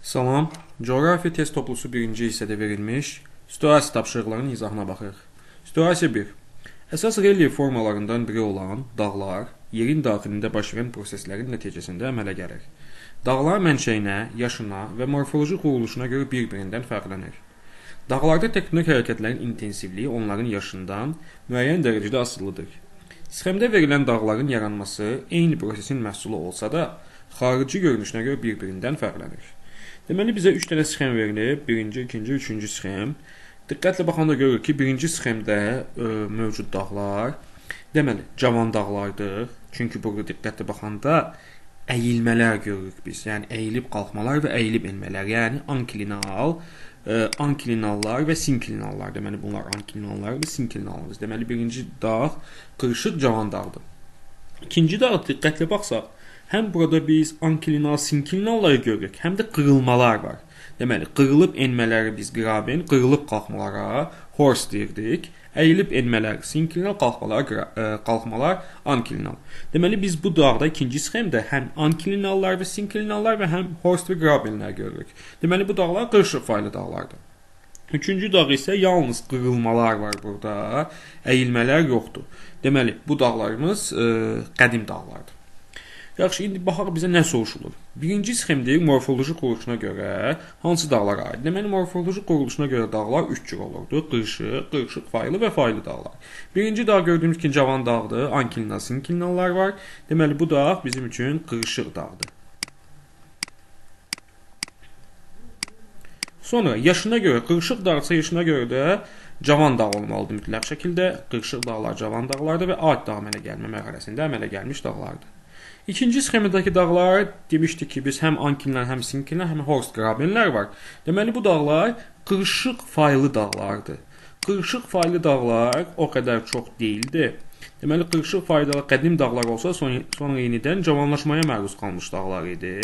Salam, coğrafiya test toplusu birinci hissədə verilmiş situasiya tapşırıqlarının izahına baxırıq. Situasiya 1. Əsas relyef formalarından biri olan dağlar yerin daxilində baş verən proseslərin nəticəsində əmələ gəlir. Dağlar mənşəyinə, yaşına və morfoloji quruluşuna görə bir-birindən fərqlənir. Dağlarda tektonik hərəkətlərin intensivliyi onların yaşından müəyyən dərəcədə asılıdır. Sxemdə verilən dağların yaranması eyni prosesin məhsulu olsa da, xarici görünüşünə görə bir-birindən fərqlənir. Deməli, bizə 3 dənə sxem verilib. Birinci, ikinci, üçüncü sxem. Diqqətlə baxanda görürük ki, birinci sxemdə mövcud dağlar, deməli, cavan dağlardır. Çünki burada diqqətlə baxanda əyilmələr görürük biz. Yəni, əyilib qalxmalar və əyilib enmələr. Yəni, anklinal, anklinallar və sinklinallar. Deməli, bunlar anklinallar və sinklinallar. Deməli, birinci dağ qırışıq cavan dağdır. İkinci dağ diqqətlə baxsaq, həm burada biz anklinal, sinklinalları görürük, həm də qırılmalar var. Deməli, qırılıb enmələri biz qraben, qırılıb qalxmalara horse deyirdik. Əyilib enmələr sinklinal, qalxmalar anklinal. Deməli, biz bu dağda ikinci sxemdə həm anklinallar və sinklinallar və həm horse və grabenlər görürük. Deməli, bu dağlar qırışıq faylı dağlardır. Üçüncü dağ isə yalnız qırılmalar var burada, əyilmələr yoxdur. Deməli, bu dağlarımız qədim dağlardır. Yaxşı, indi baxaq bizə nə soruşulur. Birinci sxemdə morfoloji quruluşuna görə hansı dağlara aid? Deməli, morfoloji quruluşuna görə dağlar 3 cür olurdu. Qırışıq, qırışıq faylı və faylı dağlar. Birinci dağ gördüyümüz kimi cavan dağdır. Anklinal, sinklinallar var. Deməli, bu dağ bizim üçün qırışıq dağdır. Sonra yaşına görə, qırışıq dağsa yaşına görə də cavan dağ olmalıdır mütləq şəkildə. Qırışıq dağlar cavan dağlardır və ad dağ əmələ gəlmə mərhələsində əmələ gəlmiş dağlardır. İkinci sxemədəki dağlar demişdik ki, biz həm anklinal, həm sinklinal, həm horst grabenlər var. Deməli, bu dağlar qırışıq faylı dağlardır. Qırışıq faylı dağlar o qədər çox deyildi. Deməli, qırışıq faylı dağlar qədim dağlar olsa, sonra yenidən cavanlaşmaya məruz qalmış dağlar idi.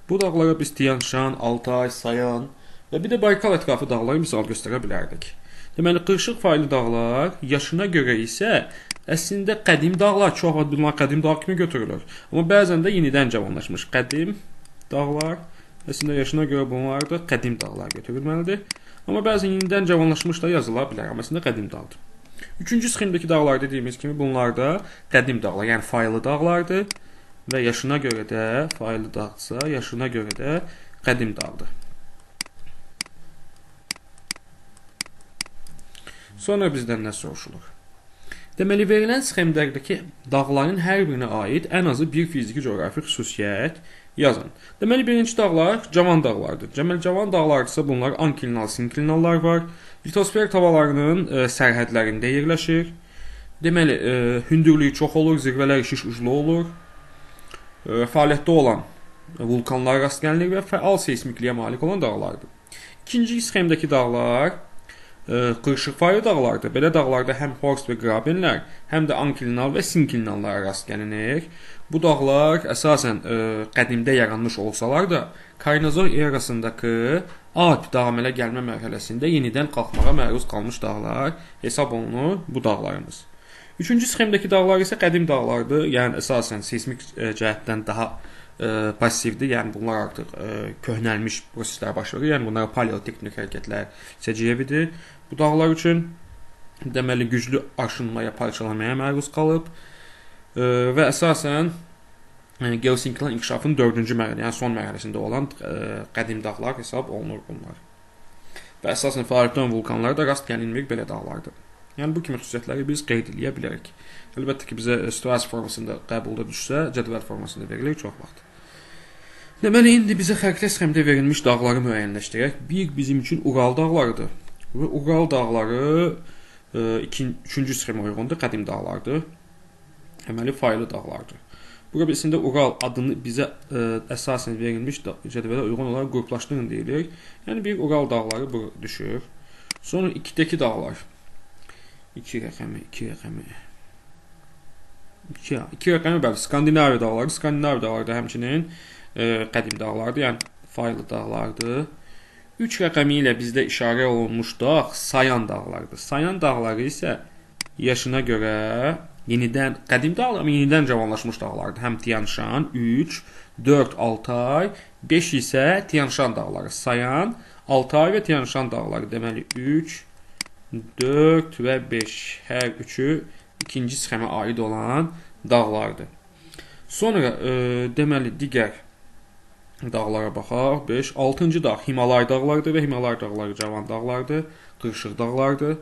Bu dağlara biz Tian Shan, Altay, Sayan və bir də Baykal ətrafı dağları misal göstərə bilərdik. Deməli, qırışıq faylı dağlar yaşına görə isə əslində qədim dağlar, çox bunlar qədim dağ kimi götürülür. Amma bəzən də yenidən cavanlaşmış qədim dağlar, əslində yaşına görə bunlar da qədim dağlar götürülməlidir. Amma bəzən yenidən cavanlaşmış da yazıla bilər, amma əslində qədim dağdır. Üçüncü sxemdəki dağlar dediyimiz kimi bunlar da qədim dağlar, yəni faylı dağlardır və yaşına görə də faylı dağdırsa, yaşına görə də qədim dağdır. Sonra bizdən nə soruşulur? Deməli, verilən sxemlərdəki dağların hər birinə aid ən azı bir fiziki coğrafi xüsusiyyət yazın. Deməli, birinci dağlar cavan dağlardır. Deməli, cavan dağlardırsa bunlar anklinal, sinklinallar var. Litosfer tavalarının sərhədlərində yerləşir. Deməli, hündürlüyü çox olur, zirvələr şiş uclu olur. Fəaliyyətdə olan vulkanlar rast gəlinir və fəal seismikliyə malik olan dağlardır. İkinci sxemdəki dağlar qırışıq faylı dağlardır. Belə dağlarda həm horst və grabenlər, həm də anklinal və sinklinallara rast gəlinir. Bu dağlar əsasən qədimdə yaranmış olsalar da, Kaynozor erasındakı Alp dağ əmələ gəlmə mərhələsində yenidən qalxmağa məruz qalmış dağlar hesab olunur bu dağlarımız. Üçüncü sxemdəki dağlar isə qədim dağlardır. Yəni əsasən seismik cəhətdən daha passivdir. Yəni bunlar artıq köhnəlmiş proseslər baş verir. Yəni bunlara paleotektonik hərəkətlər səciyyəvidir. Bu dağlar üçün deməli güclü aşınmaya, parçalanmaya məruz qalıb və əsasən geosinkron inkişafın 4-cü mərhələsi, yəni son mərhələsində olan qədim dağlar hesab olunur bunlar. Və əsasən fəaliyyətdə olan vulkanlara da rast gəlinmir belə dağlardır. Yəni bu kimi xüsusiyyətləri biz qeyd edə bilərik. Əlbəttə ki, bizə situasiya formasında qəbulda düşsə, cədvəl formasında verilir çox vaxt. Deməli, indi bizə xəritə sxemdə verilmiş dağları müəyyənləşdirək. Bir bizim üçün Ural dağlarıdır. Və Ural dağları üçüncü sxemə uyğundur, qədim dağlardır. Deməli, faylı dağlardır. Burada bizində Ural adını bizə əsasən verilmiş cədvələ uyğun olaraq qruplaşdırın deyilir. Yəni bir Ural dağları bu düşür. Sonra 2-dəki dağlar. 2 rəqəmi bəli, Skandinaviya dağları. Skandinaviya dağları da həmçinin qədim dağlardır, yəni faylı dağlardır. 3 rəqəmi ilə bizdə işarə olunmuş dağ Sayan dağlarıdır. Sayan dağları isə yaşına görə Yenidən qədim dağlar, amma yenidən cavanlaşmış dağlardır. Həm Tian Shan 3, 4 Altay, 5 isə Tian Shan dağları. Sayan Altay və Tian Shan dağları. Deməli 3, 4 və 5 hər üçü ikinci sxemə aid olan dağlardır. Sonra deməli digər dağlara baxaq. 5, 6-cı dağ Himalay dağlarıdır və Himalay dağları cavan dağlardır, qırışıq dağlardır.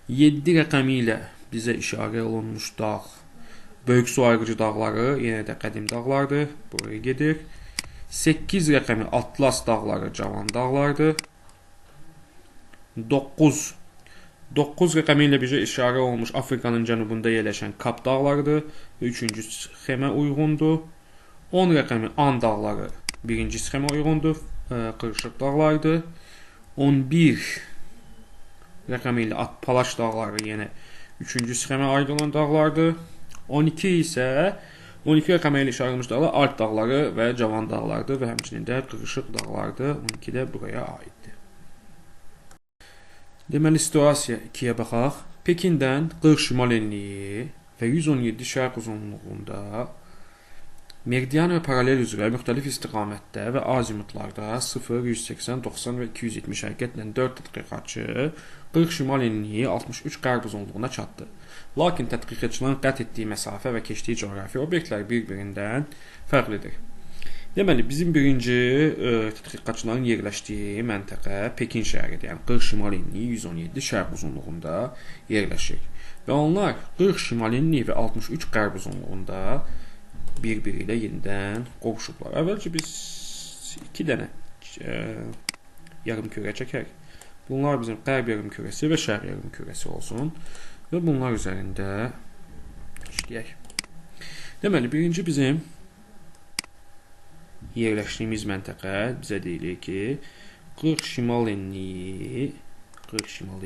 7 rəqəmi ilə bizə işarə olunmuş dağ Böyük su ayrıcı dağları, yenə də qədim dağlardır. Buraya gedir. 8 rəqəmi Atlas dağları cavan dağlardır. 9 rəqəmi ilə bizə işarə olunmuş Afrikanın cənubunda yerləşən Kap dağlarıdır. 3-cü sxemə uyğundur. 10 rəqəmi An dağları 1-ci sxemə uyğundur. Qırışıq dağlardır. 11 rəqəmi ilə Palaş dağları yenə 3-cü sxemə aid olan dağlardır. 12 isə 12 rəqəmi ilə işarə olunmuş dağlar Alp dağları və cavan dağlardır və həmçinin də qırışıq dağlardır. 12 də buraya aiddir. Deməli situasiya 2-yə baxaq. Pekindən 40 şimal enliyi və 117 şərq uzunluğunda meridian və paralel üzrə müxtəlif istiqamətdə və azimutlarda 0, 180, 90 və 270 hərəkətlə 4 tədqiqatçı 40 şimal enliyi 63 qərb uzunluğuna çatdı. Lakin tədqiqatçıların qət etdiyi məsafə və keçdiyi coğrafi obyektlər bir-birindən fərqlidir. Deməli, bizim birinci tədqiqatçıların yerləşdiyi məntəqə Pekin şəhəridir. Yəni 40 şimal enliyi 117 şərq uzunluğunda yerləşir. Və onlar 40 şimal enliyi və 63 qərb uzunluğunda bir-biri ilə yenidən qovuşublar. Əvvəlcə biz 2 dənə yarımkürə çəkək. Bunlar bizim qərb yarımkürəsi və şərq yarımkürəsi olsun və bunlar üzərində işləyək. Deməli, birinci bizim yerləşdiyimiz məntəqə bizə deyilir ki, 40 şimal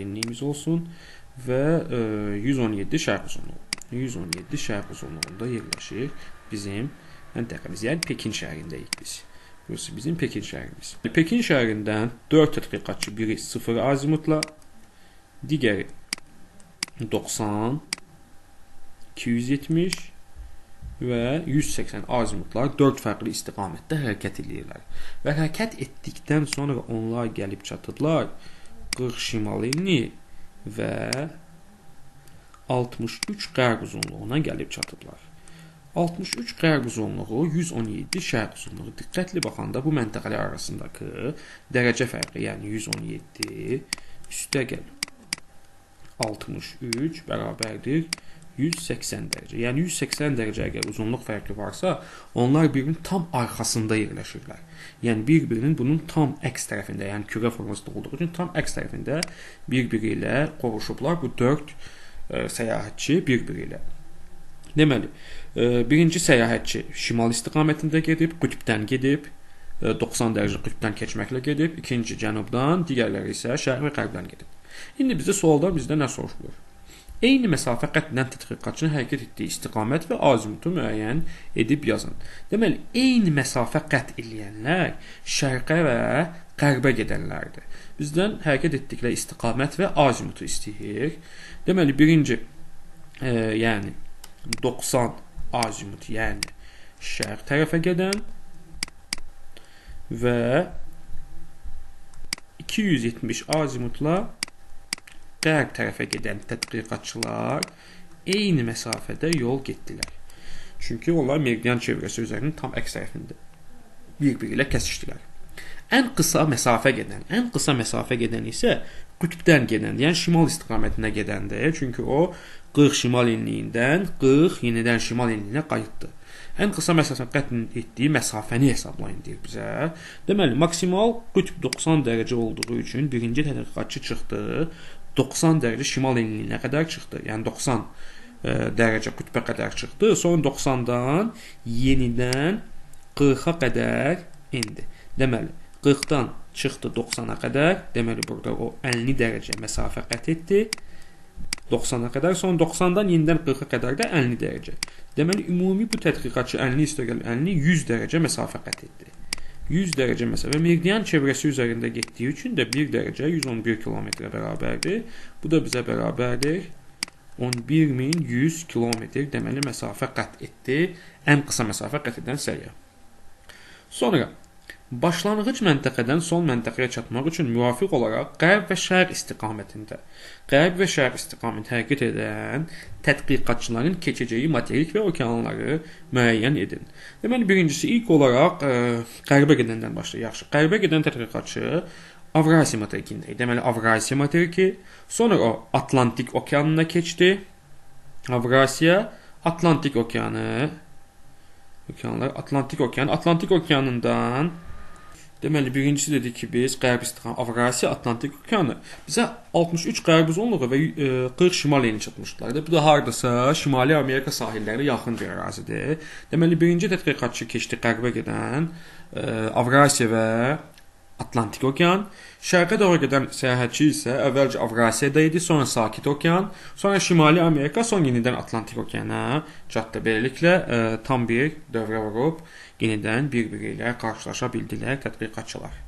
enliyimiz olsun və 117 şərq uzunluğu. 117 şərq uzunluğunda yerləşir bizim məntəqəmiz. Yəni Pekin şəhərindəyik biz. Burası bizim Pekin şəhərimiz. Pekin şəhərindən 4 tədqiqatçı, biri 0 azimutla, digəri 90, 270 və 180 azimutlar 4 fərqli istiqamətdə hərəkət edirlər. Və hərəkət etdikdən sonra onlar gəlib çatıdlar 40 şimal enli və 63 qərb uzunluğuna gəlib çatıblar. 63 qərb uzunluğu, 117 şərq uzunluğu. Diqqətli baxanda bu məntəqələr arasındakı dərəcə fərqi, yəni 117 üstəgəl 63 bərabərdir 180 dərəcə. Yəni 180 dərəcə əgər uzunluq fərqi varsa, onlar bir-birinin tam arxasında yerləşirlər. Yəni bir-birinin bunun tam əks tərəfində, yəni kürə formasında olduğu üçün tam əks tərəfində bir-biri ilə qovuşublar. Bu 4 səyahətçi bir-biri ilə. Deməli, birinci səyahətçi şimal istiqamətində gedib, qütbdən gedib, 90 dərəcə qütbdən keçməklə gedib, ikinci cənubdan, digərləri isə şərq və qərbdən gedib. İndi bizə sualdan bizdə nə soruşulur? Eyni məsafə qət edən tədqiqatçının hərəkət etdiyi istiqamət və azimutu müəyyən edib yazın. Deməli, eyni məsafə qət edənlər şərqə və qərbə gedənlərdir. Bizdən hərəkət etdikləri istiqamət və azimutu istəyir. Deməli, birinci, yəni 90 azimut, yəni şərq tərəfə gedən və 270 azimutla qərb tərəfə gedən tədqiqatçılar eyni məsafədə yol getdilər. Çünki onlar meridian çevrəsi üzərinin tam əks tərəfində bir-biri ilə kəsişdilər. Ən qısa məsafə gedən isə qütbdən gedən, yəni şimal istiqamətinə gedəndir. Çünki o 40 şimal enliyindən 40 yenidən şimal enliyinə qayıtdı. Ən qısa məsafə qət etdiyi məsafəni hesablayın deyir bizə. Deməli, maksimal qütb 90 dərəcə olduğu üçün birinci tədqiqatçı çıxdı, 90 dərəcə şimal enliyinə qədər çıxdı. Yəni 90 dərəcə qütbə qədər çıxdı. Sonra 90-dan yenidən 40-a qədər indi. Deməli, 40-dan çıxdı 90-a qədər. Deməli, burada o 50 dərəcə məsafə qət etdi. 90-a qədər, sonra 90-dan yenidən 40-a qədər də 50 dərəcə. Deməli, ümumi bu tədqiqatçı 50 üstəgəl 50 100 dərəcə məsafə qət etdi. 100 dərəcə məsafə meridian çevrəsi üzərində getdiyi üçün də 1 dərəcə 111 kilometrə bərabərdir. Bu da bizə bərabərdir 11100 kilometr deməli məsafə qət etdi. Ən qısa məsafə qət edən səyyah. Sonra başlanğıc məntəqədən son məntəqəyə çatmaq üçün müvafiq olaraq qərb və şərq istiqamətində hərəkət edən tədqiqatçıların keçəcəyi materik və okeanları müəyyən edin. Deməli, birincisi ilk olaraq qərbə gedəndən başlayaq. Yaxşı, qərbə gedən tədqiqatçı Avrasiya materikində idi. Deməli, Avrasiya materiki, sonra o Atlantik okeanına keçdi. Avrasiya, Atlantik okeanı, Atlantik okeanından deməli, birincisi dedik ki, biz qərb istiqamət Avrasiya, Atlantik okeanı bizə 63 qərb uzunluğu və 40 şimal eni çatmışdılar. Bu da hardasa Şimali Amerika sahillərinə yaxın bir ərazidir. Deməli, birinci tədqiqatçı keçdi qərbə gedən Avrasiya və Atlantik okean. Şərqə doğru gedən səyahətçi isə əvvəlcə Avrasiyada idi, sonra Sakit okean, sonra Şimali Amerika, sonra yenidən Atlantik okeana çatdı. Beləliklə tam bir dövrə vurub yenidən bir-biri ilə qarşılaşa bildilər tədqiqatçılar.